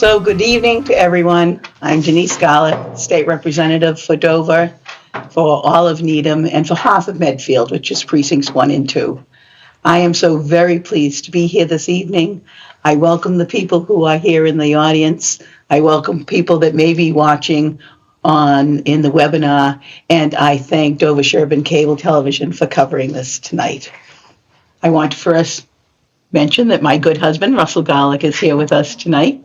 So good evening to everyone. I'm Denise, Garlick, State Representative for Dover, for all of Needham, and for half of Medfield, which is precincts 1 and 2. I am so very pleased to be here this evening. I welcome the people who are here in the audience. I welcome people that may be watching in the webinar, and I thank Dover Sherburne Cable Television for covering this tonight. I want to first mention that my good husband, Russell Garlick, is here with us tonight.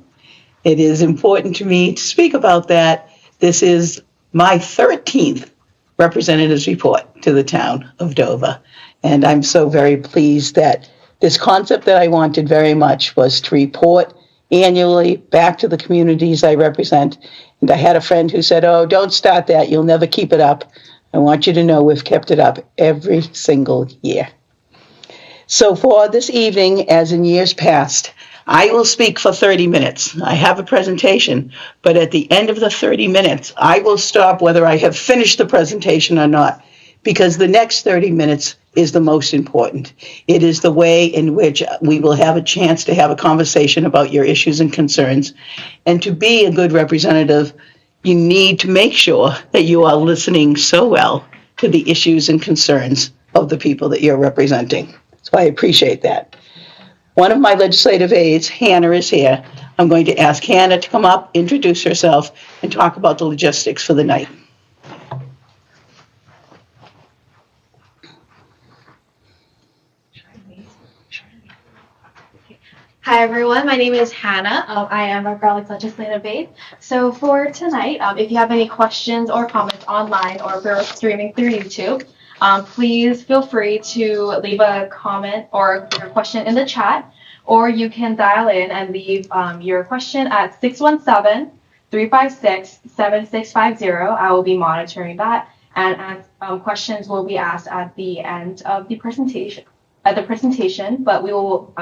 It is important to me to speak about that. This is my 13th representative's report to the town of Dover. And I'm so very pleased that this concept that I wanted very much was to report annually back to the communities I represent. And I had a friend who said, "Oh, don't start that. You'll never keep it up." I want you to know we've kept it up every single year. So for this evening, as in years past, I will speak for 30 minutes. I have a presentation, but at the end of the 30 minutes, I will stop whether I have finished the presentation or not, because the next 30 minutes is the most important. It is the way in which we will have a chance to have a conversation about your issues and concerns. And to be a good representative, you need to make sure that you are listening so well to the issues and concerns of the people that you're representing. So I appreciate that. One of my legislative aides, Hannah, is here. I'm going to ask Hannah to come up, introduce herself, and talk about the logistics for the night. Hi everyone, my name is Hannah. I am a Garlic legislative aide. So for tonight, if you have any questions or comments online or if you're streaming through YouTube, please feel free to leave a comment or your question in the chat, or you can dial in and leave your question at 617-356-7650. I will be monitoring that, and questions will be asked at the end of the presentation. But we will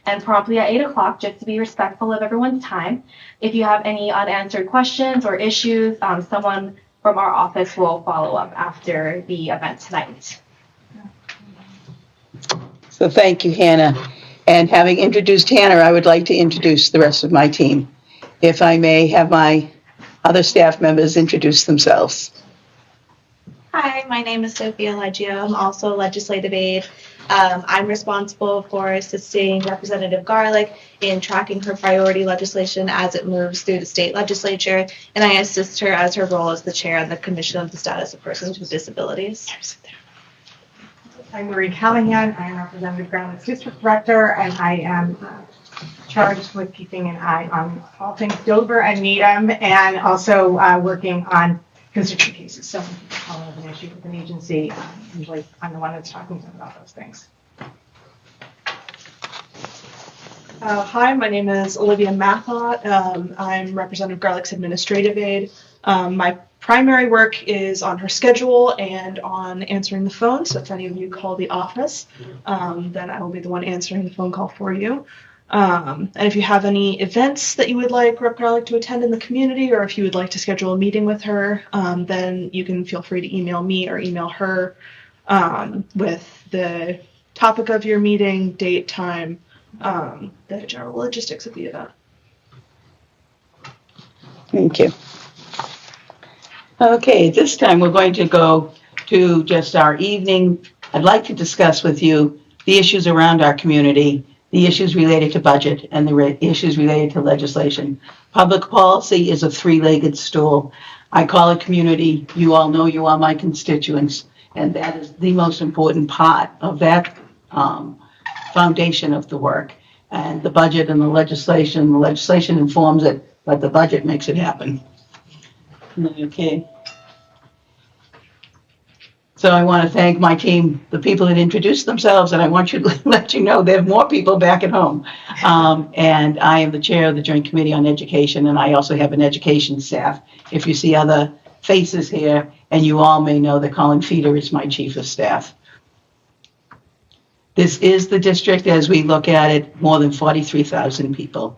end promptly at 8 o'clock, just to be respectful of everyone's time. If you have any unanswered questions or issues, someone from our office will follow up after the event tonight. So thank you, Hannah. And having introduced Hannah, I would like to introduce the rest of my team. If I may have my other staff members introduce themselves. Hi, my name is Sophia Leggio. I'm also a legislative aide. I'm responsible for assisting Representative Garlick in tracking her priority legislation as it moves through the state legislature, and I assist her as her role as the chair of the Commission of the Status of Persons with Disabilities. I'm Marie Callahan. I am Representative Garlick's District Director, and I am charged with keeping an eye on all things Dover and Needham, and also working on constituent cases. So if you have an issue with an agency, usually I'm the one that's talking to them about those things. Hi, my name is Olivia Mathot. I'm Representative Garlick's administrative aide. My primary work is on her schedule and on answering the phone. So if any of you call the office, then I will be the one answering the phone call for you. And if you have any events that you would like Rep. Garlick to attend in the community, or if you would like to schedule a meeting with her, then you can feel free to email me or email her with the topic of your meeting, date, time, the general logistics of the event. Thank you. Okay, this time we're going to go to just our evening. I'd like to discuss with you the issues around our community, the issues related to budget, and the issues related to legislation. Public policy is a three-legged stool. I call it community. You all know you are my constituents, and that is the most important part of that foundation of the work. And the budget and the legislation informs it, but the budget makes it happen. Okay. So I want to thank my team, the people that introduced themselves, and I want you to let you know there are more people back at home. And I am the chair of the Joint Committee on Education, and I also have an education staff. If you see other faces here, and you all may know that Colin Feeder is my chief of staff. This is the district, as we look at it, more than 43,000 people.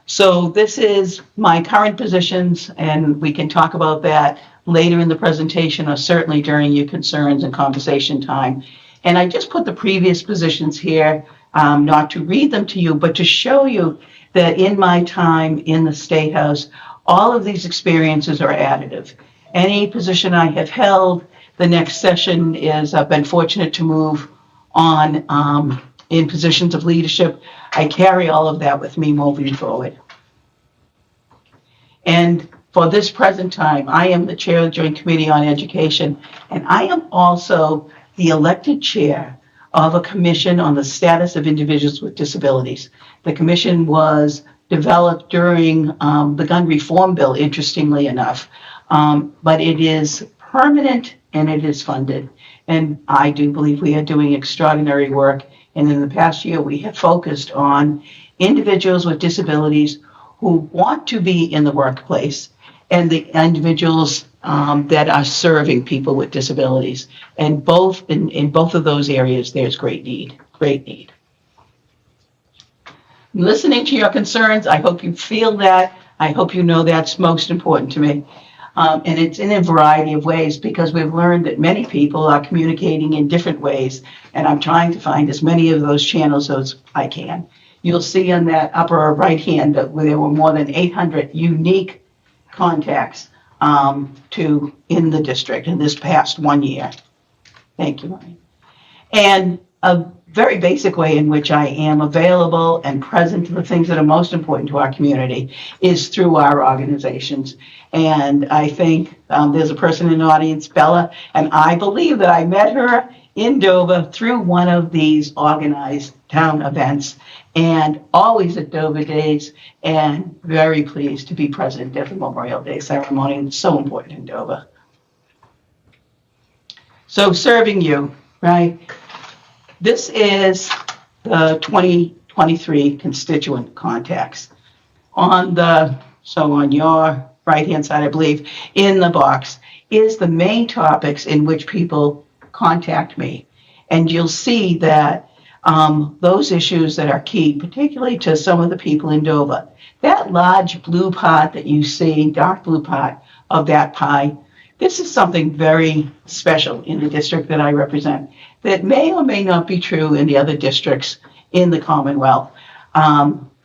So this is my current positions, and we can talk about that later in the presentation or certainly during your concerns and conversation time. And I just put the previous positions here, not to read them to you, but to show you that in my time in the State House, all of these experiences are additive. Any position I have held, the next session is I've been fortunate to move on in positions of leadership. I carry all of that with me moving forward. And for this present time, I am the chair of the Joint Committee on Education, and I am also the elected chair of a commission on the status of individuals with disabilities. The commission was developed during the gun reform bill, interestingly enough, but it is permanent and it is funded. And I do believe we are doing extraordinary work. And in the past year, we have focused on individuals with disabilities who want to be in the workplace and the individuals that are serving people with disabilities. And in both of those areas, there's great need. Listening to your concerns, I hope you feel that. I hope you know that's most important to me. And it's in a variety of ways because we've learned that many people are communicating in different ways. And I'm trying to find as many of those channels as I can. You'll see on that upper right hand that there were more than 800 unique contacts in the district in this past 1 year. Thank you, Maureen. And a very basic way in which I am available and present to the things that are most important to our community is through our organizations. And I think there's a person in the audience, Bella, and I believe that I met her in Dover through one of these organized town events, and always at Dover Days, and very pleased to be present at the Memorial Day ceremony. It's so important in Dover. So serving you, right? This is the 2023 constituent contacts. On your right-hand side, I believe, in the box, is the main topics in which people contact me. And you'll see that those issues that are key, particularly to some of the people in Dover, that large blue pot that you see, dark blue pot of that pie, this is something very special in the district that I represent that may or may not be true in the other districts in the Commonwealth.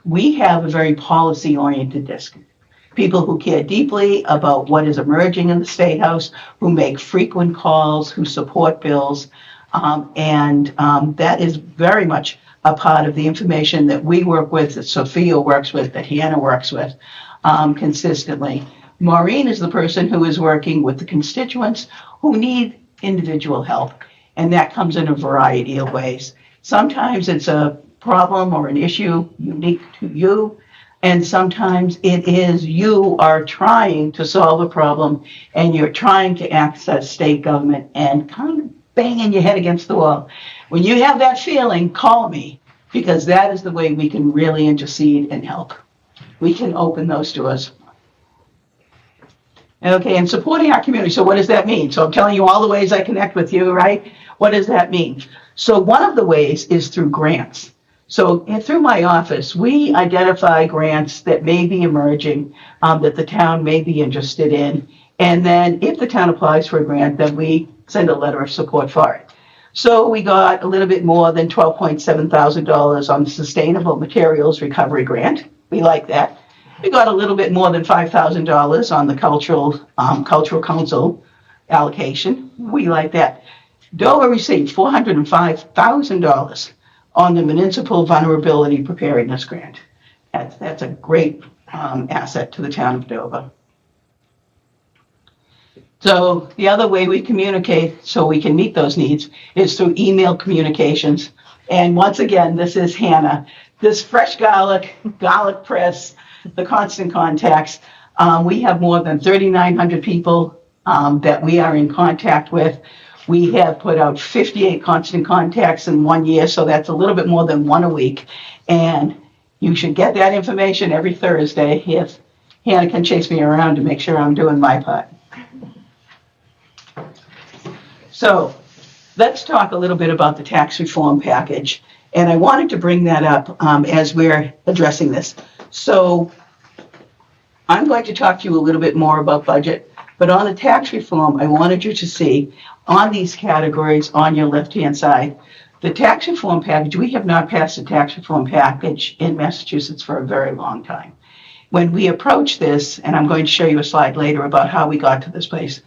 We have a very policy-oriented district. People who care deeply about what is emerging in the State House, who make frequent calls, who support bills, and that is very much a part of the information that we work with, that Sophia works with, that Hannah works with consistently. Maureen is the person who is working with the constituents who need individual help, and that comes in a variety of ways. Sometimes it's a problem or an issue unique to you, and sometimes it is you are trying to solve a problem and you're trying to access state government and kind of banging your head against the wall. When you have that feeling, call me, because that is the way we can really intercede and help. We can open those doors. Okay, and supporting our community. So what does that mean? So I'm telling you all the ways I connect with you, right? What does that mean? So one of the ways is through grants. So through my office, we identify grants that may be emerging, that the town may be interested in. And then if the town applies for a grant, then we send a letter of support for it. So we got a little bit more than $12.7 thousand on the Sustainable Materials Recovery Grant. We like that. We got a little bit more than $5,000 on the Cultural Council allocation. We like that. Dover received $405,000 on the Municipal Vulnerability Preparedness Grant. That's a great asset to the town of Dover. So the other way we communicate so we can meet those needs is through email communications. And once again, this is Hannah. This fresh garlic press, the constant contacts. We have more than 3,900 people that we are in contact with. We have put out 58 constant contacts in 1 year, so that's a little bit more than one a week. And you should get that information every Thursday if Hannah can chase me around to make sure I'm doing my part. So let's talk a little bit about the tax reform package. And I wanted to bring that up as we're addressing this. So I'm going to talk to you a little bit more about budget, but on the tax reform, I wanted you to see on these categories on your left-hand side, The tax reform package, we have not passed a tax reform package in Massachusetts for a very long time. When we approach this, and I'm going to show you a slide later about how we got to this place,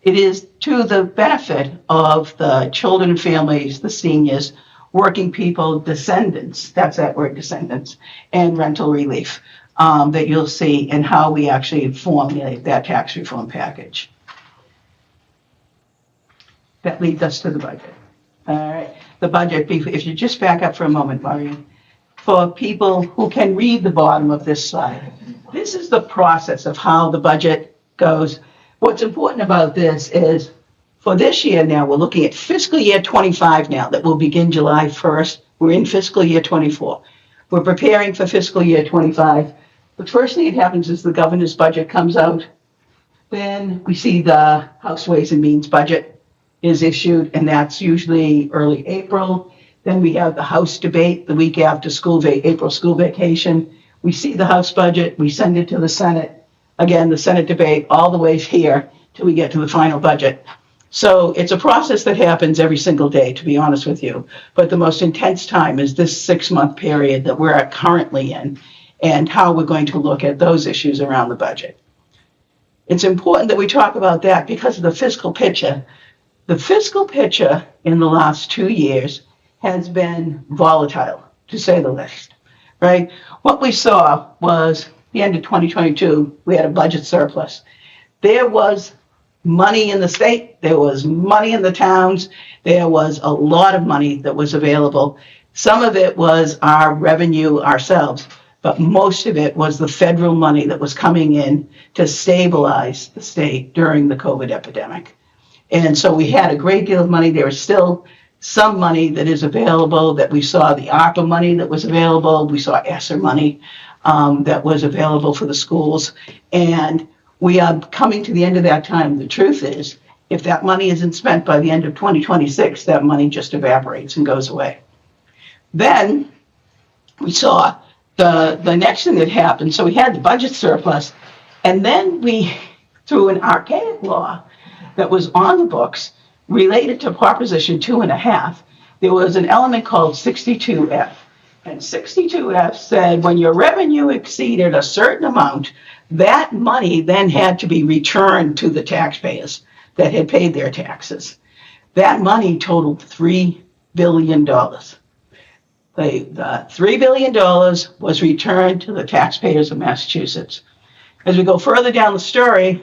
it is to the benefit of the children and families, the seniors, working people, descendants, that's that word, descendants, and rental relief that you'll see and how we actually formulate that tax reform package. That leads us to the budget. All right, the budget, if you just back up for a moment, Maureen, for people who can read the bottom of this slide, this is the process of how the budget goes. What's important about this is for this year now, we're looking at fiscal year 25 now that will begin July 1st. We're in fiscal year 24. We're preparing for fiscal year 25. The first thing that happens is the governor's budget comes out. Then we see the House Ways and Means budget is issued, and that's usually early April. Then we have the House debate the week after April school vacation. We see the House budget, we send it to the Senate. Again, the Senate debate all the way here till we get to the final budget. So it's a process that happens every single day, to be honest with you. But the most intense time is this 6-month period that we're currently in and how we're going to look at those issues around the budget. It's important that we talk about that because of the fiscal picture. The fiscal picture in the last 2 years has been volatile, to say the least, right? What we saw was the end of 2022, we had a budget surplus. There was money in the state, there was money in the towns, there was a lot of money that was available. Some of it was our revenue ourselves, but most of it was the federal money that was coming in to stabilize the state during the COVID epidemic. And so we had a great deal of money. There is still some money that is available that we saw, the ARPA money that was available. We saw ESSER money that was available for the schools. And we are coming to the end of that time. The truth is, if that money isn't spent by the end of 2026, that money just evaporates and goes away. Then we saw the next thing that happened. So we had the budget surplus, and then we, through an archaic law that was on the books related to Proposition 2.5, there was an element called 62F. And 62F said when your revenue exceeded a certain amount, that money then had to be returned to the taxpayers that had paid their taxes. That money totaled $3 billion. The $3 billion was returned to the taxpayers of Massachusetts. As we go further down the story,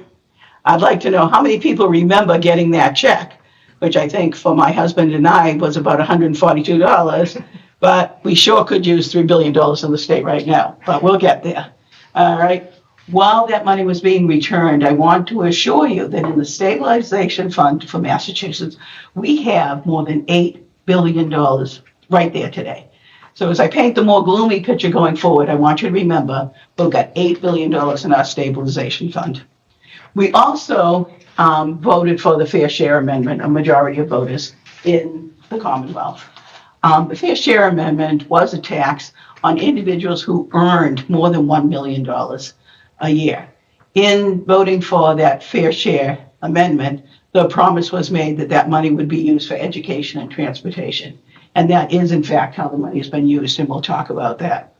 I'd like to know how many people remember getting that check, which I think for my husband and I was about $142, but we sure could use $3 billion in the state right now, but we'll get there. All right. While that money was being returned, I want to assure you that in the stabilization fund for Massachusetts, we have more than $8 billion right there today. So as I paint the more gloomy picture going forward, I want you to remember we've got $8 billion in our stabilization fund. We also voted for the Fair Share Amendment, a majority of voters in the Commonwealth. The Fair Share Amendment was a tax on individuals who earned more than $1 million a year. In voting for that Fair Share Amendment, the promise was made that that money would be used for education and transportation. And that is, in fact, how the money has been used, and we'll talk about that.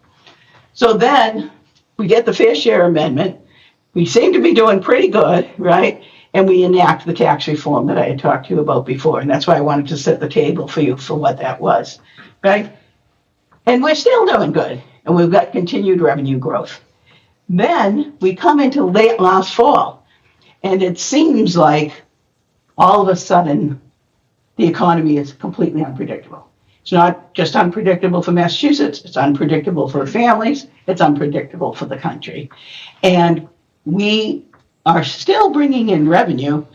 So then we get the Fair Share Amendment. We seem to be doing pretty good, right? And we enact the tax reform that I had talked to you about before. And that's why I wanted to set the table for you for what that was, right? And we're still doing good. And we've got continued revenue growth. Then we come into late last fall. And it seems like all of a sudden the economy is completely unpredictable. It's not just unpredictable for Massachusetts. It's unpredictable for families. It's unpredictable for the country. And we are still bringing in revenue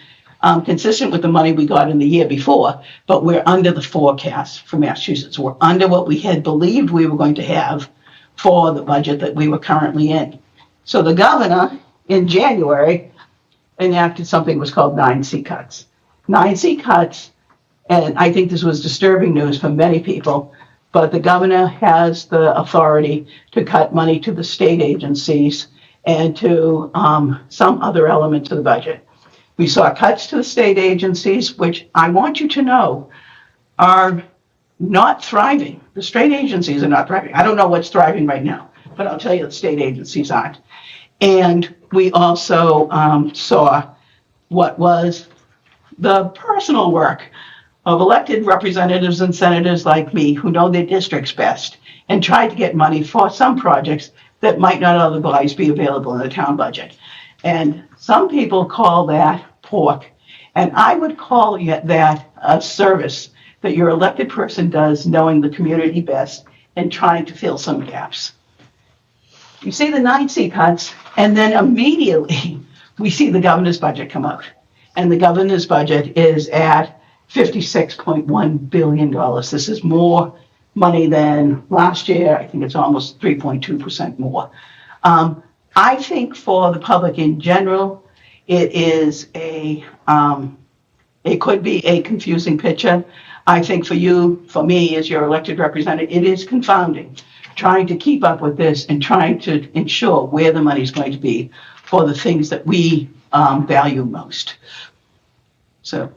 consistent with the money we got in the year before, but we're under the forecast for Massachusetts. We're under what we had believed we were going to have for the budget that we were currently in. So the governor in January enacted something that was called 9C cuts. 9C cuts, and I think this was disturbing news for many people, but the governor has the authority to cut money to the state agencies and to some other elements of the budget. We saw cuts to the state agencies, which I want you to know are not thriving. The state agencies are not thriving. I don't know what's thriving right now, but I'll tell you the state agencies aren't. And we also saw what was the personal work of elected representatives and senators like me who know their districts best and tried to get money for some projects that might not otherwise be available in the town budget. And some people call that pork. And I would call that a service that your elected person does knowing the community best and trying to fill some gaps. You see the 9C cuts, and then immediately we see the governor's budget come out. And the governor's budget is at $56.1 billion. This is more money than last year. I think it's almost 3.2% more. I think for the public in general, it is it could be a confusing picture. I think for you, for me, as your elected representative, it is confounding trying to keep up with this and trying to ensure where the money is going to be for the things that we value most. So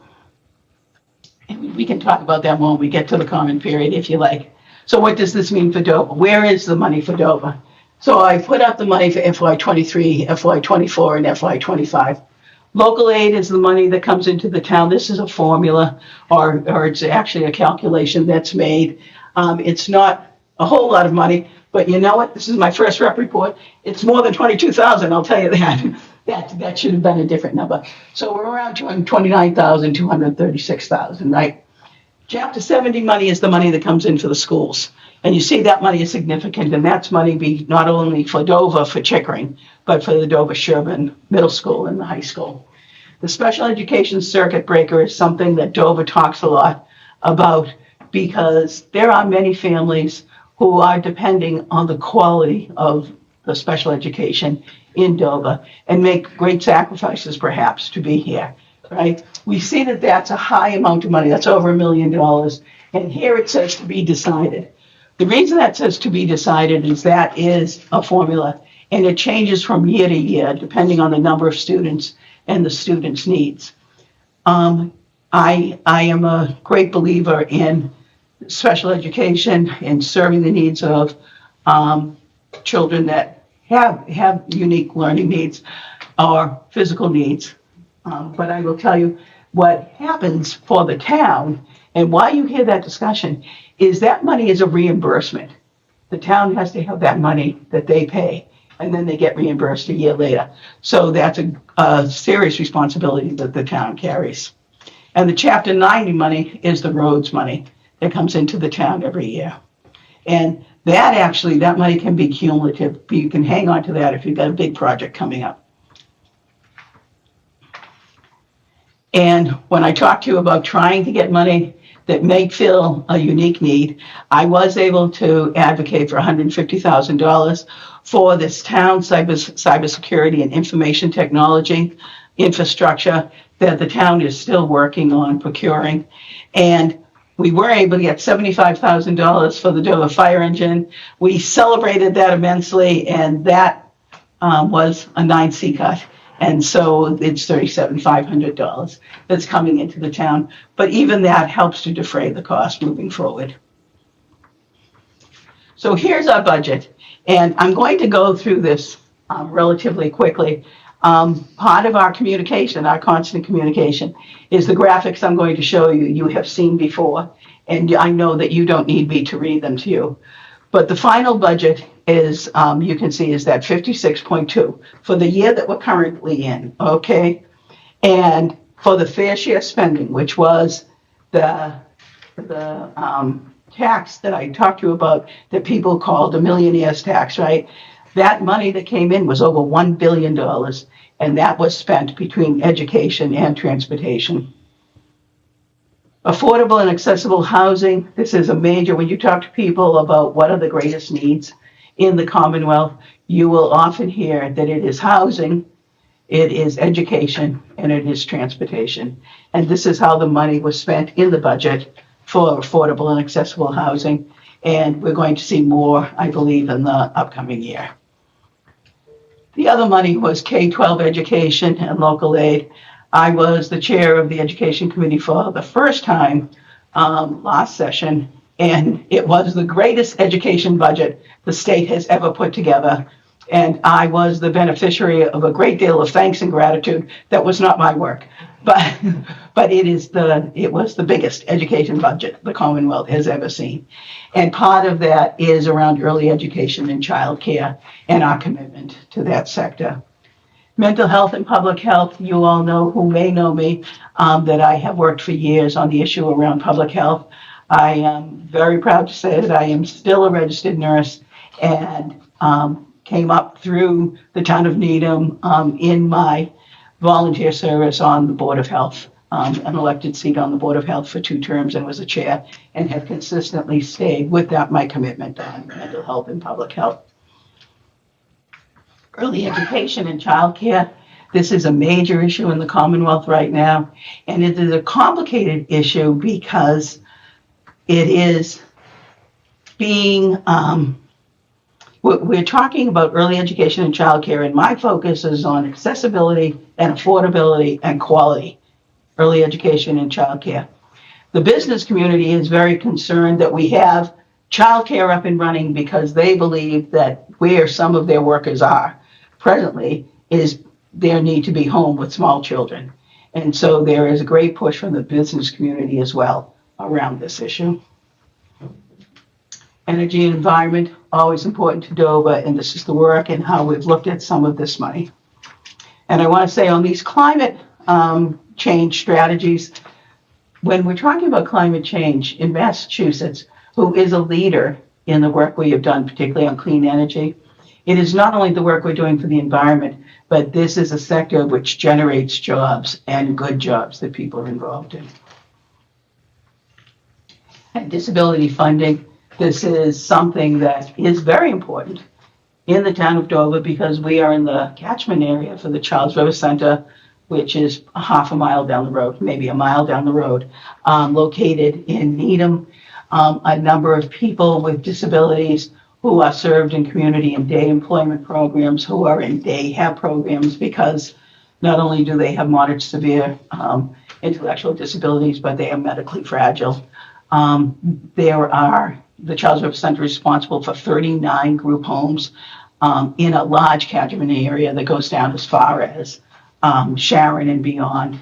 and we can talk about that when we get to the comment period, if you like. So what does this mean for Dover? Where is the money for Dover? So I put out the money for FY23, FY24, and FY25. Local aid is the money that comes into the town. This is a formula, or it's actually a calculation that's made. It's not a whole lot of money, but you know what? This is my first rep report. It's more than 22,000, I'll tell you that. That should have been a different number. So we're around 229,000, 236,000, right? Chapter 70 money is the money that comes in for the schools. And you see that money is significant, and that's money be not only for Dover, for Chickering, but for the Dover-Sherburne Middle School and the high school. The special education circuit breaker is something that Dover talks a lot about because there are many families who are depending on the quality of the special education in Dover and make great sacrifices perhaps to be here, right? We see that that's a high amount of money. That's over $1 million. And here it says to be decided. The reason that says to be decided is that is a formula, and it changes from year to year depending on the number of students and the students' needs. I am a great believer in special education and serving the needs of children that have unique learning needs or physical needs. But I will tell you what happens for the town and why you hear that discussion is that money is a reimbursement. The town has to have that money that they pay, and then they get reimbursed a year later. So that's a serious responsibility that the town carries. And the Chapter 90 money is the roads money that comes into the town every year. And that money can be cumulative. You can hang on to that if you've got a big project coming up. And when I talked to you about trying to get money that may fill a unique need, I was able to advocate for $150,000 for this town cybersecurity and information technology infrastructure that the town is still working on procuring. And we were able to get $75,000 for the Dover fire engine. We celebrated that immensely, and that was a 9C cut. And so it's $37,500 that's coming into the town. But even that helps to defray the cost moving forward. So here's our budget. And I'm going to go through this relatively quickly. Part of our communication, our constant communication, is the graphics I'm going to show you. You have seen before, and I know that you don't need me to read them to you. But the final budget is, you can see, is that 56.2 for the year that we're currently in, okay? And for the fair share spending, which was the tax that I talked to you about that people called a millionaire's tax, right? That money that came in was over $1 billion, and that was spent between education and transportation. Affordable and accessible housing. This is a major, when you talk to people about what are the greatest needs in the Commonwealth, you will often hear that it is housing, it is education, and it is transportation. And this is how the money was spent in the budget for affordable and accessible housing. And we're going to see more, I believe, in the upcoming year. The other money was K-12 education and local aid. I was the chair of the Education Committee for the first time last session, And it was the greatest education budget the state has ever put together. And I was the beneficiary of a great deal of thanks and gratitude. That was not my work, but it was the biggest education budget the Commonwealth has ever seen. And part of that is around early education and childcare and our commitment to that sector. Mental health and public health, you all know, who may know me, that I have worked for years on the issue around public health. I am very proud to say that I am still a registered nurse and came up through the town of Needham in my volunteer service on the Board of Health, an elected seat on the Board of Health for 2 terms, and was a chair, and have consistently stayed with that, my commitment on mental health and public health. Early education and childcare. This is a major issue in the Commonwealth right now, and it is a complicated issue because it is being, we're talking about early education and childcare, and my focus is on accessibility and affordability and quality, early education and childcare. The business community is very concerned that we have childcare up and running because they believe that where some of their workers are presently is their need to be home with small children. And so there is a great push from the business community as well around this issue. Energy and environment, always important to Dover, and this is the work and how we've looked at some of this money. And I want to say on these climate change strategies, when we're talking about climate change in Massachusetts, who is a leader in the work we have done, particularly on clean energy, it is not only the work we're doing for the environment, but this is a sector which generates jobs and good jobs that people are involved in. And disability funding, this is something that is very important in the town of Dover because we are in the catchment area for the Charles River Center, which is a half a mile down the road, maybe a mile down the road, located in Needham. A number of people with disabilities who are served in community and day employment programs, who are in day have programs, because not only do they have moderate to severe intellectual disabilities, but they are medically fragile. The Charles River Center is responsible for 39 group homes in a large catchment area that goes down as far as Sharon and beyond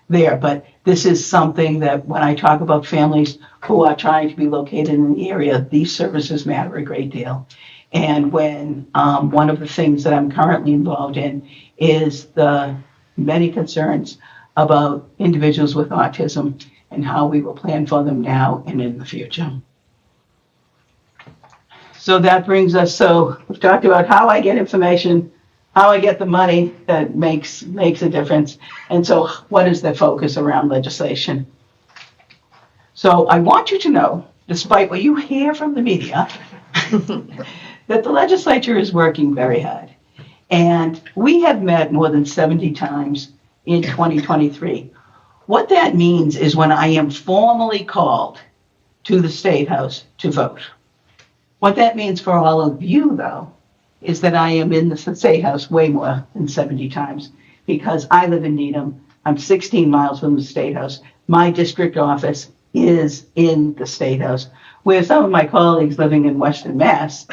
there. But this is something that when I talk about families who are trying to be located in the area, these services matter a great deal. And when one of the things that I'm currently involved in is the many concerns about individuals with autism and how we will plan for them now and in the future. So that brings us, so we've talked about how I get information, how I get the money that makes a difference. And so what is the focus around legislation? So I want you to know, despite what you hear from the media, that the legislature is working very hard. And we have met more than 70 times in 2023. What that means is when I am formally called to the State House to vote. What that means for all of you, though, is that I am in the State House way more than 70 times because I live in Needham. I'm 16 miles from the State House. My district office is in the State House, where some of my colleagues living in Western Mass,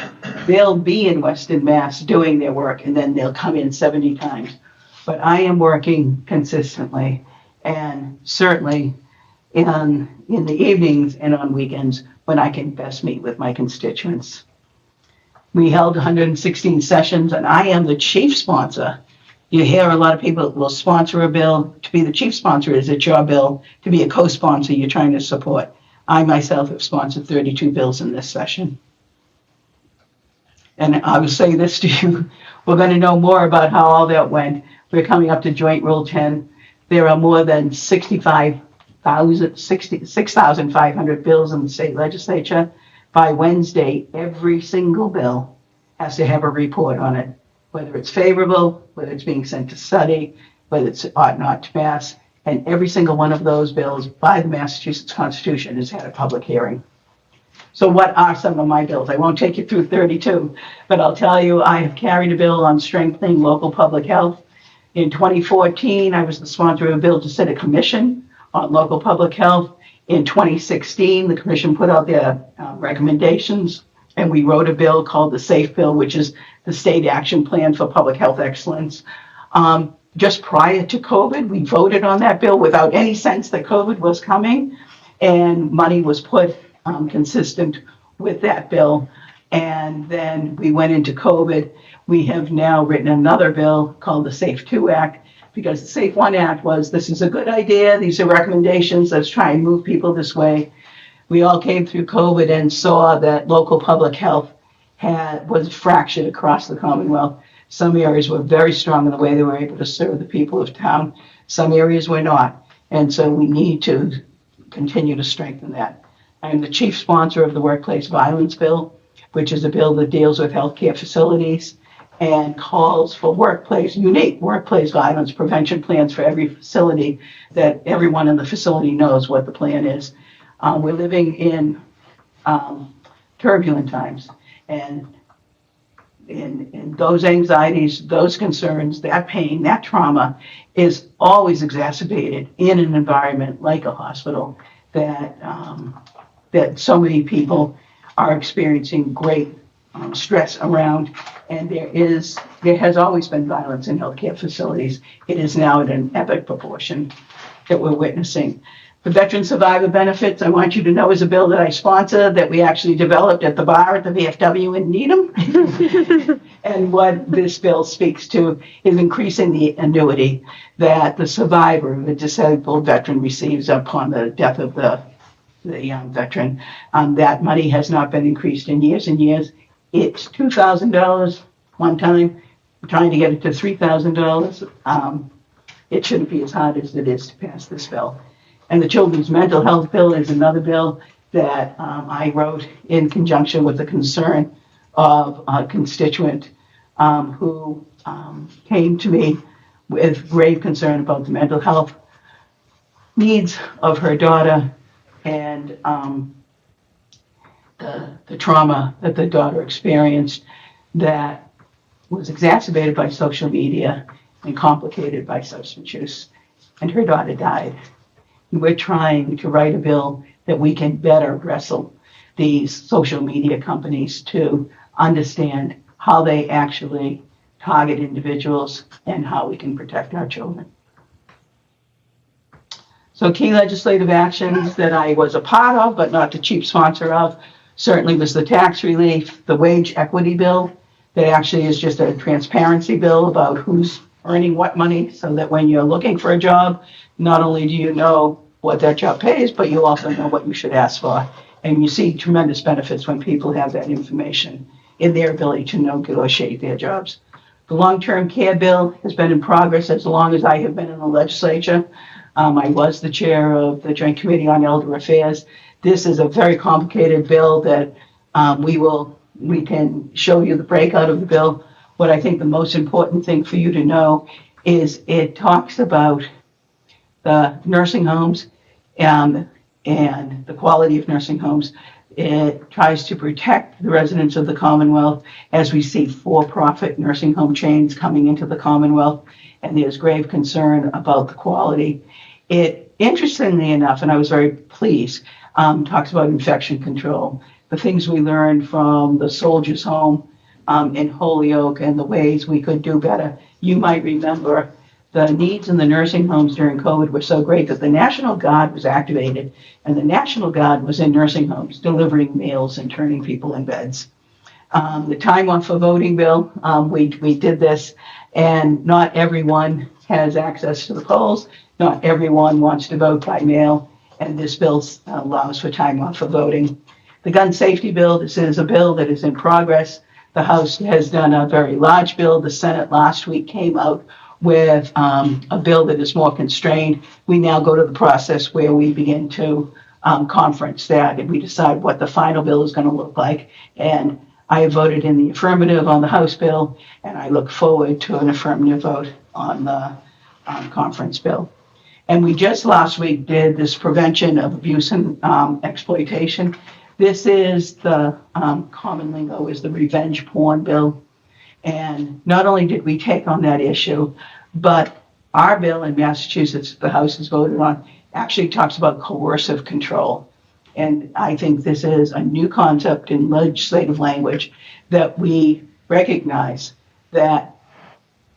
they'll be in Western Mass doing their work, and then they'll come in 70 times. But I am working consistently, and certainly in the evenings and on weekends when I can best meet with my constituents. We held 116 sessions, and I am the chief sponsor. You hear a lot of people will sponsor a bill. To be the chief sponsor, is it your bill? To be a co-sponsor, you're trying to support. I myself have sponsored 32 bills in this session. And I will say this to you, we're going to know more about how all that went. We're coming up to Joint Rule 10. There are more than 6,500 bills in the state legislature. By Wednesday, every single bill has to have a report on it, whether it's favorable, whether it's being sent to study, whether it's ought not to pass. And every single one of those bills by the Massachusetts Constitution has had a public hearing. So what are some of my bills? I won't take you through 32, but I'll tell you I have carried a bill on strengthening local public health. In 2014, I was the sponsor of a bill to set a commission on local public health. In 2016, the commission put out their recommendations, and we wrote a bill called the SAFE Bill, which is the State Action Plan for Public Health Excellence. Just prior to COVID, we voted on that bill without any sense that COVID was coming, and money was put consistent with that bill. And then we went into COVID. We have now written another bill called the SAFE 2 Act, because the SAFE 1 Act was, this is a good idea, these are recommendations, let's try and move people this way. We all came through COVID and saw that local public health was fractured across the Commonwealth. Some areas were very strong in the way they were able to serve the people of town. Some areas were not. And so we need to continue to strengthen that. I'm the chief sponsor of the Workplace Violence Bill, which is a bill that deals with healthcare facilities and calls for unique workplace violence prevention plans for every facility, that everyone in the facility knows what the plan is. We're living in turbulent times, and those anxieties, those concerns, that pain, that trauma is always exacerbated in an environment like a hospital that so many people are experiencing great stress around. And there has always been violence in healthcare facilities. It is now at an epic proportion that we're witnessing. The Veteran Survivor Benefits, I want you to know, is a bill that I sponsor, that we actually developed at the bar at the VFW in Needham. And what this bill speaks to is increasing the annuity that the survivor, the disabled veteran, receives upon the death of the veteran. That money has not been increased in years and years. It's $2,000 one time. We're trying to get it to $3,000. It shouldn't be as hard as it is to pass this bill. And the Children's Mental Health Bill is another bill that I wrote in conjunction with the concern of a constituent who came to me with grave concern about the mental health needs of her daughter and the trauma that the daughter experienced that was exacerbated by social media and complicated by substance use. And her daughter died. And we're trying to write a bill that we can better wrestle these social media companies to understand how they actually target individuals and how we can protect our children. So key legislative actions that I was a part of, but not the chief sponsor of, certainly was the tax relief, the wage equity bill, that actually is just a transparency bill about who's earning what money, so that when you're looking for a job, not only do you know what that job pays, but you also know what you should ask for. And you see tremendous benefits when people have that information in their ability to negotiate their jobs. The long-term care bill has been in progress as long as I have been in the legislature. I was the chair of the Joint Committee on Elder Affairs. This is a very complicated bill that we can show you the breakout of the bill. What I think the most important thing for you to know is it talks about the nursing homes and the quality of nursing homes. It tries to protect the residents of the Commonwealth as we see for-profit nursing home chains coming into the Commonwealth, and there's grave concern about the quality. It, interestingly enough, and I was very pleased, talks about infection control, the things we learned from the Soldiers' Home in Holyoke and the ways we could do better. You might remember the needs in the nursing homes during COVID were so great that the National Guard was activated, and the National Guard was in nursing homes delivering meals and turning people in beds. The time off for voting bill, we did this, and not everyone has access to the polls. Not everyone wants to vote by mail, and this bill allows for time off for voting. The gun safety bill, this is a bill that is in progress. The House has done a very large bill. The Senate last week came out with a bill that is more constrained. We now go to the process where we begin to conference that, and we decide what the final bill is going to look like. And I have voted in the affirmative on the House bill, and I look forward to an affirmative vote on the conference bill. And we just last week did this prevention of abuse and exploitation. This is the common lingo is the revenge porn bill. And not only did we take on that issue, but our bill in Massachusetts, the House has voted on, actually talks about coercive control. And I think this is a new concept in legislative language that we recognize that,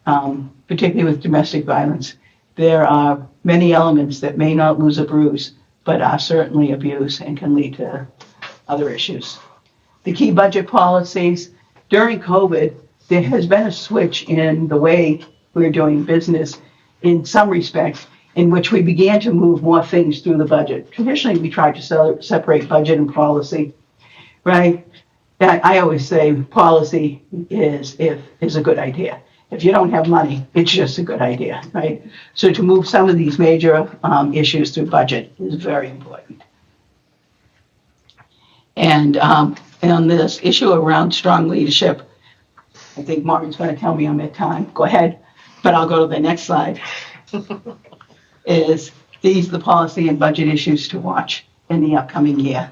particularly with domestic violence, there are many elements that may not lose a bruise, but are certainly abuse and can lead to other issues. The key budget policies during COVID, there has been a switch in the way we're doing business in some respects, in which we began to move more things through the budget. Traditionally, we tried to separate budget and policy, right? I always say policy is a good idea. If you don't have money, it's just a good idea, right? So to move some of these major issues through budget is very important. And on this issue around strong leadership, I think Maureen's going to tell me I'm at time. Go ahead, but I'll go to the next slide. Is these the policy and budget issues to watch in the upcoming year?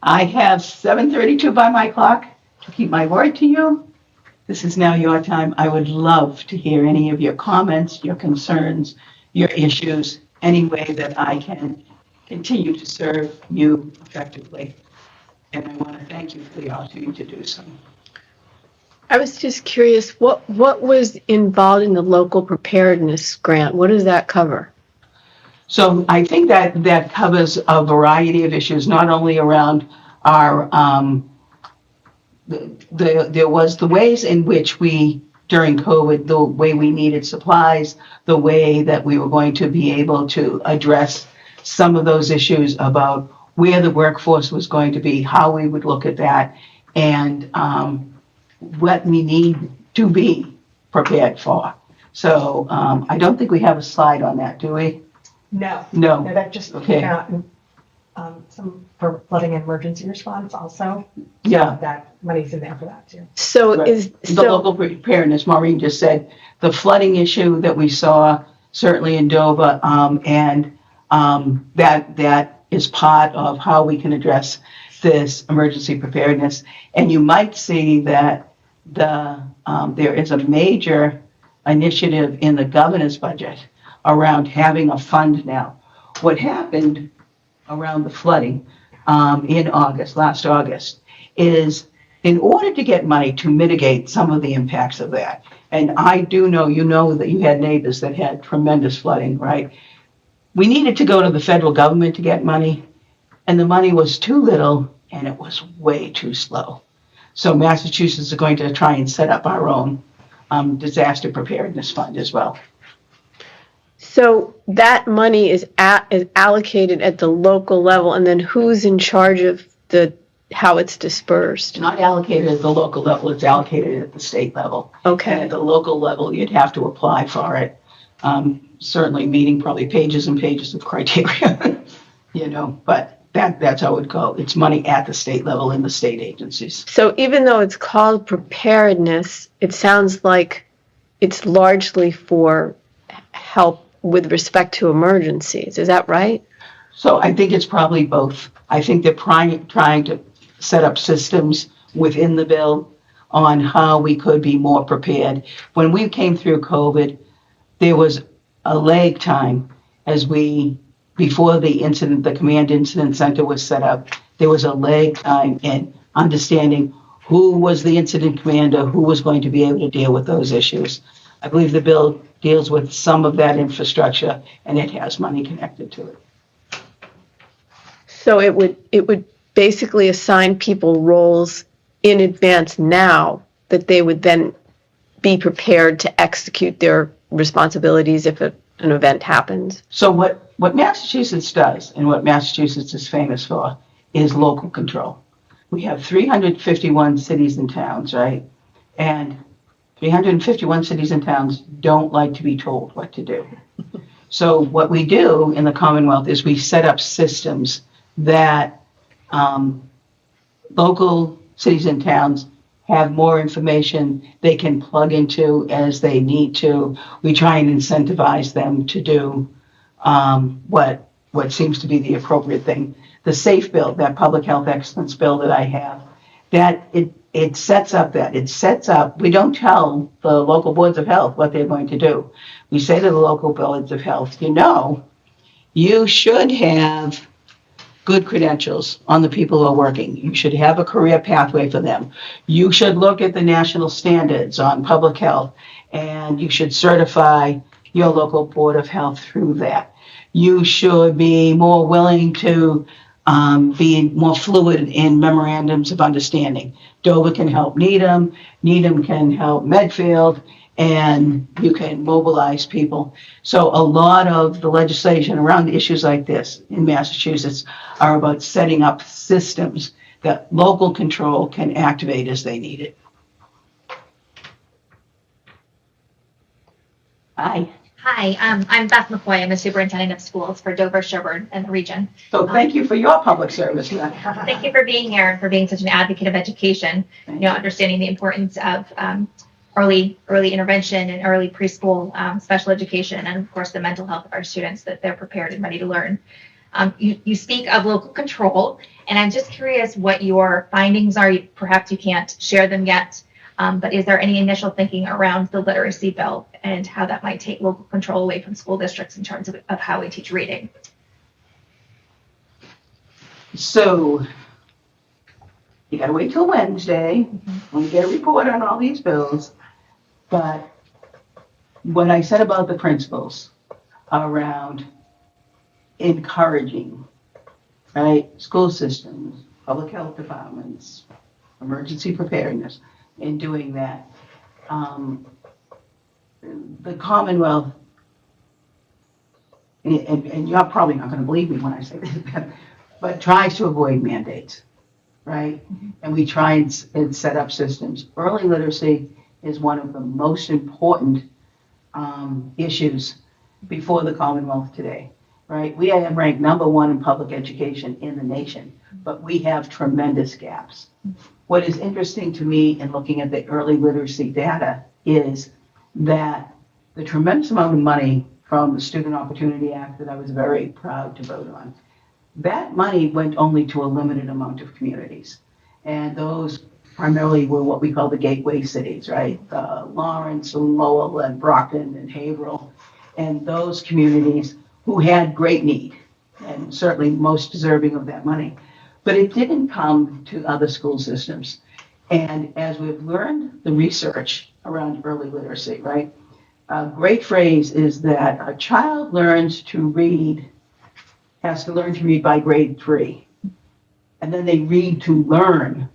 I have 7:32 by my clock to keep my word to you. This is now your time. I would love to hear any of your comments, your concerns, your issues, any way that I can continue to serve you effectively. And I want to thank you for the opportunity to do so. I was just curious, what was involved in the local preparedness grant? What does that cover? So I think that covers a variety of issues, not only around our, there was the ways in which we, during COVID, the way we needed supplies, the way that we were going to be able to address some of those issues about where the workforce was going to be, how we would look at that, and what we need to be prepared for. So I don't think we have a slide on that, do we? No, No. that just Okay. came out, and some for flooding and emergency response also. Yeah. That money's in there for that too. So Right. is The local preparedness, Maureen just said, the flooding issue that we saw certainly in Dover, and that is part of how we can address this emergency preparedness. And you might see that there is a major initiative in the governor's budget around having a fund now. What happened around the flooding in August, last August, is in order to get money to mitigate some of the impacts of that, and I do know, you know that you had neighbors that had tremendous flooding, right? We needed to go to the federal government to get money, and the money was too little and it was way too slow. So Massachusetts is going to try and set up our own disaster preparedness fund as well. So that money is allocated at the local level, and then who's in charge of how it's dispersed? It's not allocated at the local level, it's allocated at the state level. And Okay. at the local level, you'd have to apply for it. Certainly meeting probably pages and pages of criteria, but that's how it would go. It's money at the state level in the state agencies. So even though it's called preparedness, it sounds like it's largely for help with respect to emergencies. Is that right? So I think it's probably both. I think they're trying to set up systems within the bill on how we could be more prepared. When we came through COVID, there was a lag time before the incident, the command incident center was set up, there was a lag time in understanding who was the incident commander, who was going to be able to deal with those issues. I believe the bill deals with some of that infrastructure, and it has money connected to it. So it would basically assign people roles in advance now that they would then be prepared to execute their responsibilities if an event happens. So what Massachusetts does, and what Massachusetts is famous for, is local control. We have 351 cities and towns, right? And 351 cities and towns don't like to be told what to do. So what we do in the Commonwealth is we set up systems that local cities and towns have more information they can plug into as they need to. We try and incentivize them to do what seems to be the appropriate thing. The SAFE bill, that public health excellence bill that I have, that it sets up, we don't tell the local boards of health what they're going to do. We say to the local boards of health, you You should have good credentials on the people who are working. You should have a career pathway for them. You should look at the national standards on public health, and you should certify your local board of health through that. You should be more willing to be more fluid in memorandums of understanding. Dover can help Needham, Needham can help Medfield, and you can mobilize people. So a lot of the legislation around issues like this in Massachusetts are about setting up systems that local control can activate as they need it. Hi. Hi, I'm Beth McCoy. I'm the superintendent of schools for Dover, Sherburne, and the region. So thank you for your public service. Thank you for being here and for being such an advocate of education. Understanding the importance of early intervention and early preschool special education, and of course the mental health of our students, that they're prepared and ready to learn. You speak of local control, and I'm just curious what your findings are. Perhaps you can't share them yet. But is there any initial thinking around the literacy bill and how that might take local control away from school districts in terms of how we teach reading? So you gotta wait till Wednesday when we get a report on all these bills. But what I said about the principals around encouraging, right, school systems, public health departments, emergency preparedness, in doing that. The Commonwealth, and you're probably not going to believe me when I say this, but tries to avoid mandates, right? And we try and set up systems. Early literacy is one of the most important issues before the Commonwealth today, right? We are ranked #1 in public education in the nation, but we have tremendous gaps. What is interesting to me in looking at the early literacy data is that the tremendous amount of money from the Student Opportunity Act that I was very proud to vote on, that money went only to a limited amount of communities. And those primarily were what we call the gateway cities, right? Lawrence and Lowell and Brockton and Haverhill, and those communities who had great need and certainly most deserving of that money. But it didn't come to other school systems. And as we've learned the research around early literacy, right? A great phrase is that a child has to learn to read by grade 3. And then they read to learn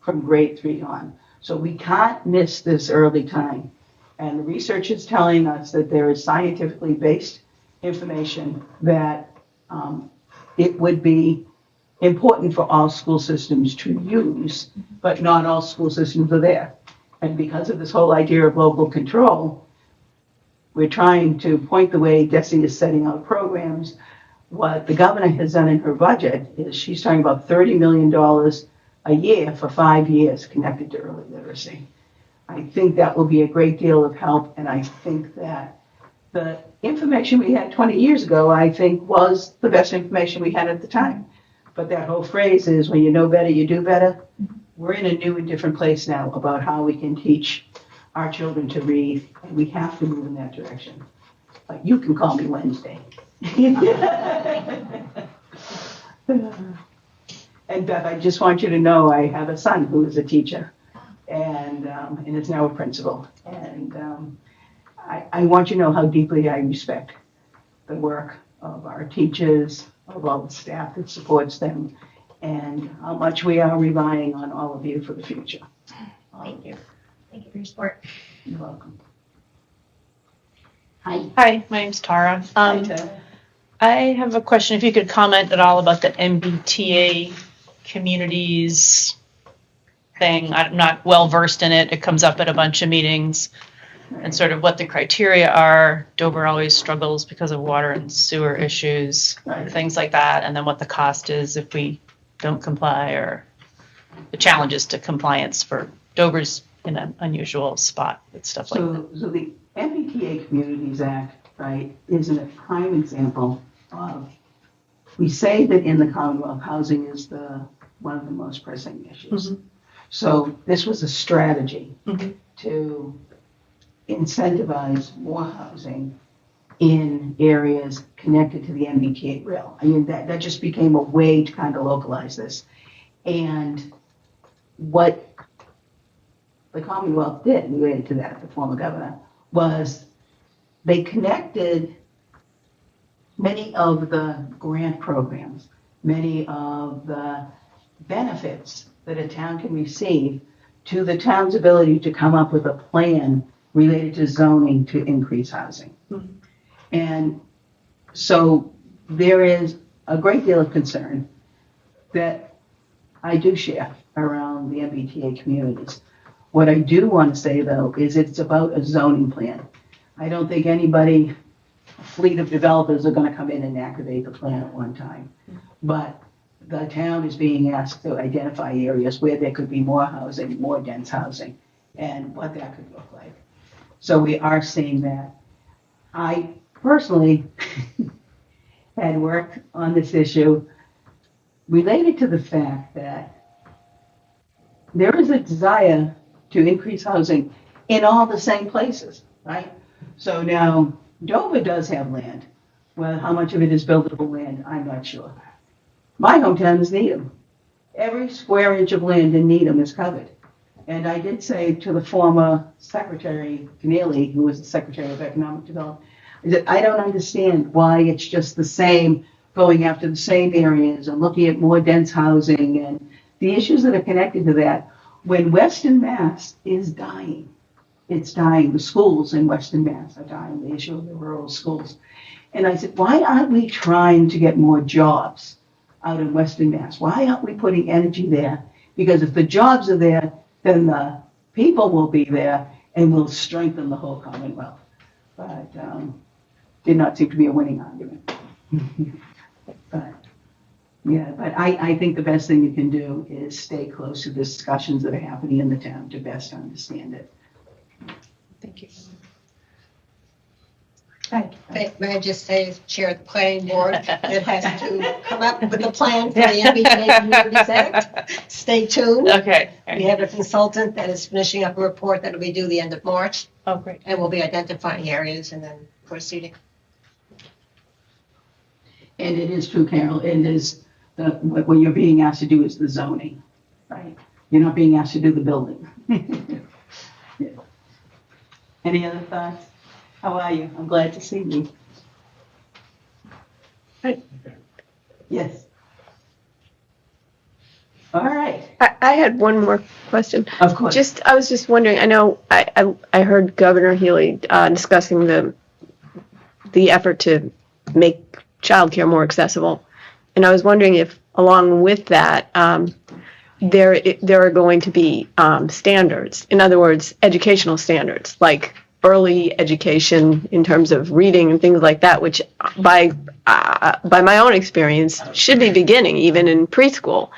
from grade 3 on. So we can't miss this early time. And the research is telling us that there is scientifically based information that it would be important for all school systems to use, but not all school systems are there. And because of this whole idea of local control, we're trying to point the way. Desi is setting out programs. What the governor has done in her budget is she's talking about $30 million a year for 5 years connected to early literacy. I think that will be a great deal of help, and I think that the information we had 20 years ago, I think, was the best information we had at the time. But that whole phrase is, when you know better, you do better. We're in a new and different place now about how we can teach our children to read, and we have to move in that direction. But you can call me Wednesday. And Beth, I just want you to know I have a son who is a teacher, and is now a principal. And I want you to know how deeply I respect the work of our teachers, of all the staff that supports them, and how much we are relying on all of you for the future. Thank you. Thank you for your support. You're welcome. Hi. Hi, my name's Tara. Hi, Ted. I have a question, if you could comment at all about the MBTA communities thing. I'm not well versed in it. It comes up at a bunch of meetings, and sort of what the criteria are. Dover always struggles because of water and sewer issues, Right. things like that, and then what the cost is if we don't comply, or the challenges to compliance for Dover's in an unusual spot with stuff like that. So the MBTA Communities Act, right, is a prime example of, we say that in the Commonwealth, housing is one of the most pressing issues. Mhm. So this was a strategy Mhm. to incentivize more housing in areas connected to the MBTA rail. I mean, that just became a way to kind of localize this. And what the Commonwealth did, related to that, the former governor, was they connected many of the grant programs, many of the benefits that a town can receive to the town's ability to come up with a plan related to zoning to increase housing. And so there is a great deal of concern that I do share around the MBTA communities. What I do want to say, though, is it's about a zoning plan. I don't think anybody, a fleet of developers are going to come in and activate the plan at one time. But the town is being asked to identify areas where there could be more housing, more dense housing, and what that could look like. So we are seeing that. I personally had worked on this issue related to the fact that there is a desire to increase housing in all the same places, right? So now Dover does have land. Well, how much of it is buildable land, I'm not sure. My hometown is Needham. Every square inch of land in Needham is covered. And I did say to the former Secretary Keneally, who was the Secretary of Economic Development, that I don't understand why it's just the same, going after the same areas and looking at more dense housing and the issues that are connected to that, when Western Mass is dying. It's dying. The schools in Western Mass are dying, the issue of the rural schools. And I said, why aren't we trying to get more jobs out in Western Mass? Why aren't we putting energy there? Because if the jobs are there, then the people will be there and will strengthen the whole Commonwealth. But did not seem to be a winning argument. But yeah, but I think the best thing you can do is stay close to the discussions that are happening in the town to best understand it. Thank you. May I just say, as chair of the planning board, that has to come up with a plan for the MBTA Communities Act. Stay tuned. Okay. We have a consultant that is finishing up a report that will be due the end of March, Oh, great. and we'll be identifying areas and then proceeding. And it is true, Carol, it is, what you're being asked to do is the zoning, right? You're not being asked to do the building. Yeah. Any other thoughts? How are you? I'm glad to see you. Hi. Yes. All right. I had one more question. Of course. I was just wondering, I know I heard Governor Healy discussing the effort to make childcare more accessible. And I was wondering if, along with that, there are going to be standards. In other words, educational standards, like early education in terms of reading and things like that, which by my own experience should be beginning even in preschool.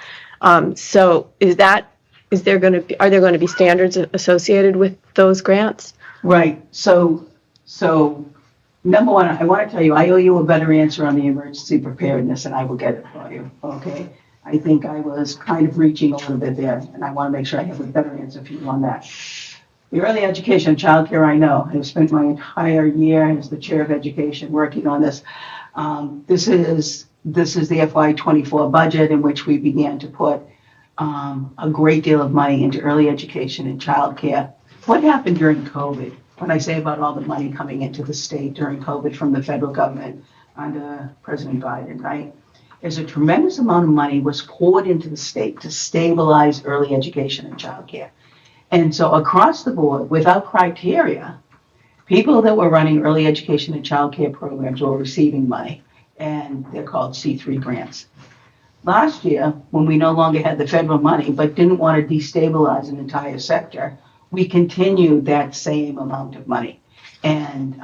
So are there going to be standards associated with those grants? Right. So number one, I want to tell you, I owe you a better answer on the emergency preparedness, and I will get it for you. Okay. I think I was kind of reaching a little bit there, and I want to make sure I have a better answer for you on that. The early education and childcare, I know. I've spent my entire year as the chair of education working on this. This is the FY24 budget in which we began to put a great deal of money into early education and childcare. What happened during COVID? When I say about all the money coming into the state during COVID from the federal government under President Biden, right? There's a tremendous amount of money was poured into the state to stabilize early education and childcare. And so across the board, without criteria, people that were running early education and childcare programs were receiving money, and they're called C3 grants. Last year, when we no longer had the federal money but didn't want to destabilize an entire sector, we continued that same amount of money and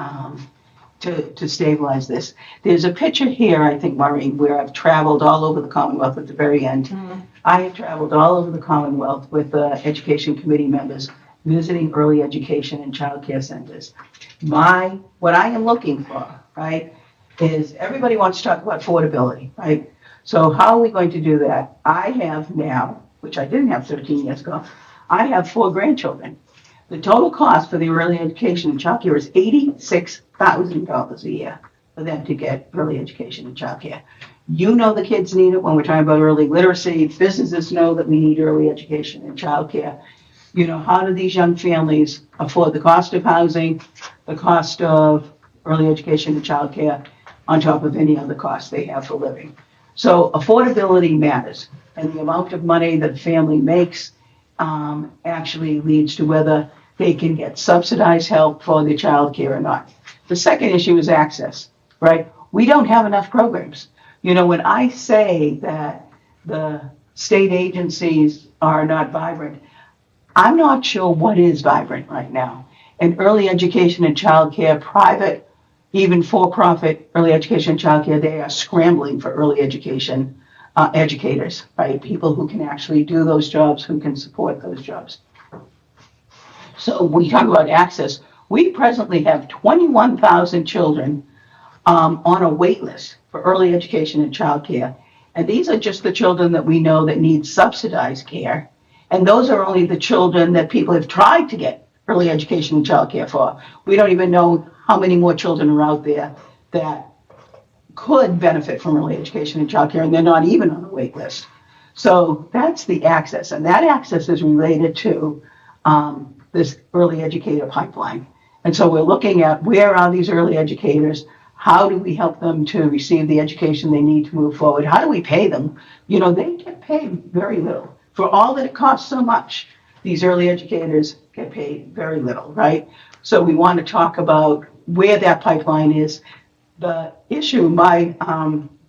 to stabilize this. There's a picture here, I think, Maureen, where I've traveled all over the Commonwealth at the very end. Mm-hmm. I have traveled all over the Commonwealth with education committee members visiting early education and childcare centers. What I am looking for, right, is everybody wants to talk about affordability, right? So how are we going to do that? I have now, which I didn't have 13 years ago, I have 4 grandchildren. The total cost for the early education and childcare is $86,000 a year for them to get early education and childcare. You know the kids need it when we're talking about early literacy. Businesses know that we need early education and childcare. You know, how do these young families afford the cost of housing, the cost of early education and childcare, on top of any other costs they have for living? So affordability matters, and the amount of money that a family makes actually leads to whether they can get subsidized help for their childcare or not. The second issue is access, right? We don't have enough programs. You know, when I say that the state agencies are not vibrant, I'm not sure what is vibrant right now. And early education and childcare, private, even for-profit early education and childcare, they are scrambling for early education educators, right? People who can actually do those jobs, who can support those jobs. So when you talk about access, we presently have 21,000 children on a wait list for early education and childcare. And these are just the children that we know that need subsidized care. And those are only the children that people have tried to get early education and childcare for. We don't even know how many more children are out there that could benefit from early education and childcare, and they're not even on the wait list. So that's the access, and that access is related to this early educator pipeline. And so we're looking at where are these early educators? How do we help them to receive the education they need to move forward? How do we pay them? You know, they get paid very little. For all that it costs so much, these early educators get paid very little, right? So we want to talk about where that pipeline is. The issue, my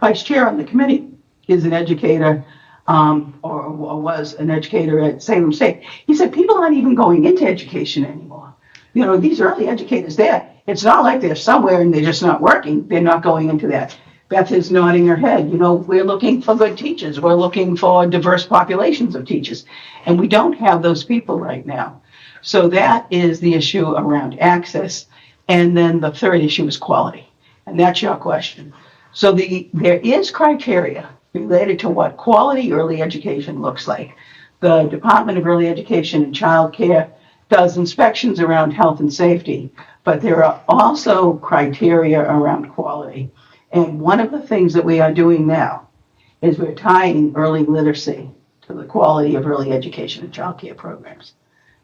vice chair on the committee is an educator, or was an educator at Salem State. He said people aren't even going into education anymore. You know, these early educators there, it's not like they're somewhere and they're just not working. They're not going into that. Beth is nodding her head. You know, we're looking for good teachers. We're looking for diverse populations of teachers. And we don't have those people right now. So that is the issue around access. And then the third issue is quality. And that's your question. So there is criteria related to what quality early education looks like. The Department of Early Education and Child Care does inspections around health and safety, but there are also criteria around quality. And one of the things that we are doing now is we're tying early literacy to the quality of early education and child care programs.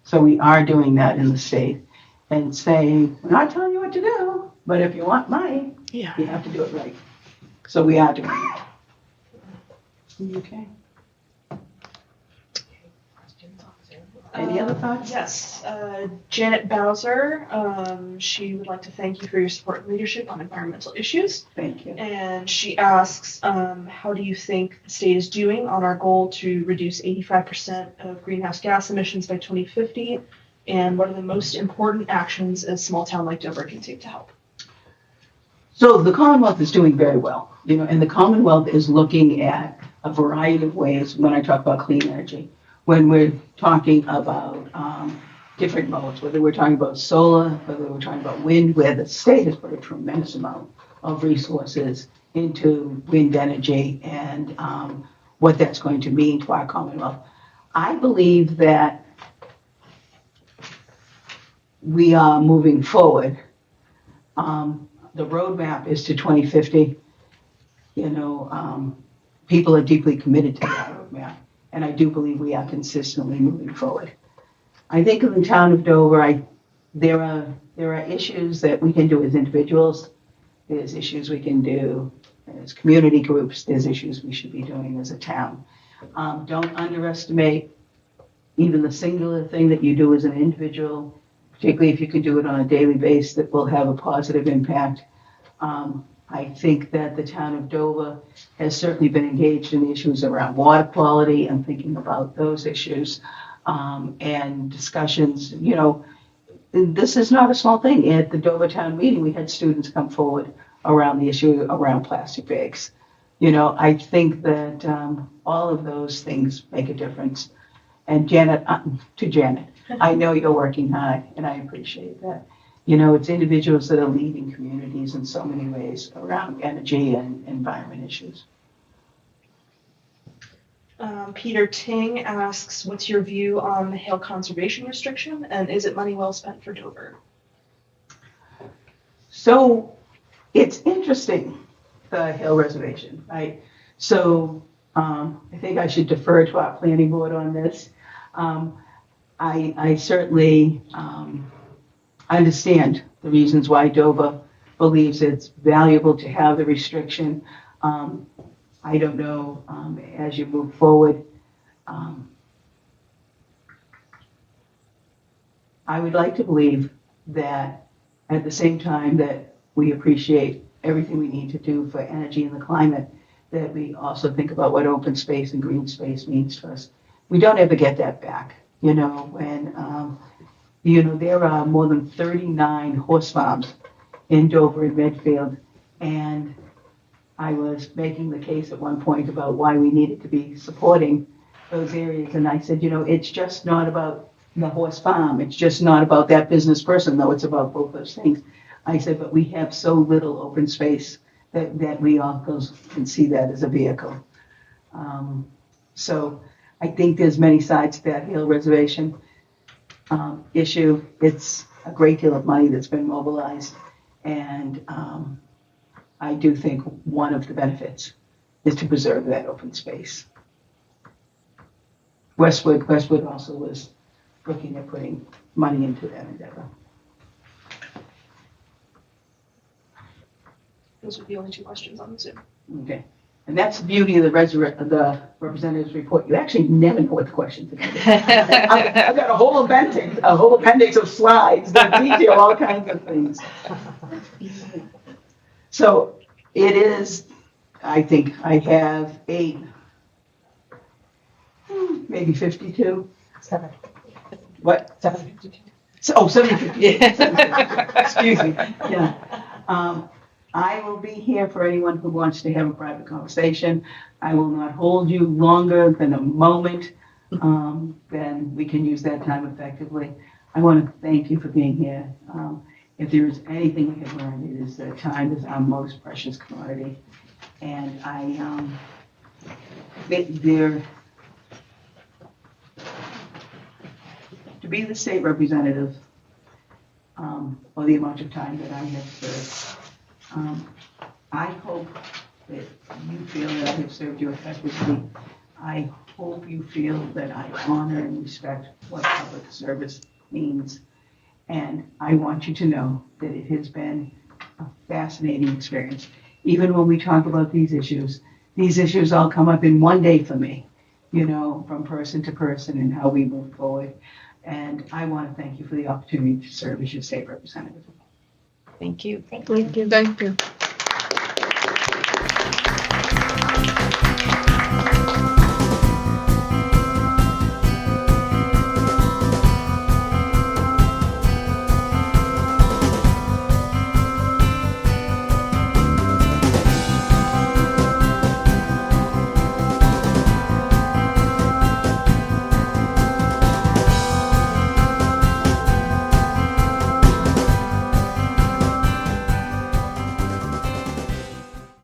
So we are doing that in the state and saying, we're not telling you what to do, but if you want money, you have to do it right. So we are doing it. Okay. Any other thoughts? Yes. Janet Bowser, she would like to thank you for your support and leadership on environmental issues. Thank you. And she asks, how do you think the state is doing on our goal to reduce 85% of greenhouse gas emissions by 2050? And what are the most important actions a small town like Dover can take to help? So the Commonwealth is doing very well, you know, and the Commonwealth is looking at a variety of ways when I talk about clean energy. When we're talking about different modes, whether we're talking about solar, whether we're talking about wind, where the state has put a tremendous amount of resources into wind energy and what that's going to mean to our Commonwealth. I believe that we are moving forward. The roadmap is to 2050. You know, people are deeply committed to that roadmap. And I do believe we are consistently moving forward. I think in the town of Dover, there are issues that we can do as individuals. There's issues we can do as community groups. There's issues we should be doing as a town. Don't underestimate even the singular thing that you do as an individual, particularly if you can do it on a daily basis, that will have a positive impact. I think that the town of Dover has certainly been engaged in the issues around water quality and thinking about those issues and discussions. You know, this is not a small thing. At the Dover town meeting, we had students come forward around the issue around plastic bags. You know, I think that all of those things make a difference. And Janet, I know you're working hard, and I appreciate that. You know, it's individuals that are leading communities in so many ways around energy and environment issues. Peter Ting asks, what's your view on the Hale conservation restriction, and is it money well spent for Dover? So it's interesting, the Hill Reservation, right? So I think I should defer to our planning board on this. I certainly understand the reasons why Dover believes it's valuable to have the restriction. I don't know, as you move forward, I would like to believe that at the same time that we appreciate everything we need to do for energy and the climate, that we also think about what open space and green space means to us. We don't ever get that back, and there are more than 39 horse farms in Dover and Medfield, and I was making the case at one point about why we needed to be supporting those areas, and I said, it's just not about the horse farm, it's just not about that business person, though it's about both those things. I said, but we have so little open space that we all can see that as a vehicle. So I think there's many sides to that Hill Reservation issue. It's a great deal of money that's been mobilized, and I do think one of the benefits is to preserve that open space. Westwood also was looking at putting money into that endeavor. Those are the only 2 questions on the Zoom. Okay. And that's the beauty of the representative's report. You actually never know what the questions are going to be. I've got a whole appendix of slides that detail all kinds of things. So it is, I think I have 8, maybe 52. 7. What? 752. Oh, 752. Excuse me. Yeah. I will be here for anyone who wants to have a private conversation. I will not hold you longer than a moment. Then we can use that time effectively. I want to thank you for being here. If there is anything we have learned, it is that time is our most precious commodity. And to be the state representative, or the amount of time that I have served, I hope that you feel that I have served you effectively. I hope you feel that I honor and respect what public service means. And I want you to know that it has been a fascinating experience. Even when we talk about these issues all come up in one day for me, from person to person and how we move forward. And I want to thank you for the opportunity to serve as your state representative. Thank you. Thank you. Thank you.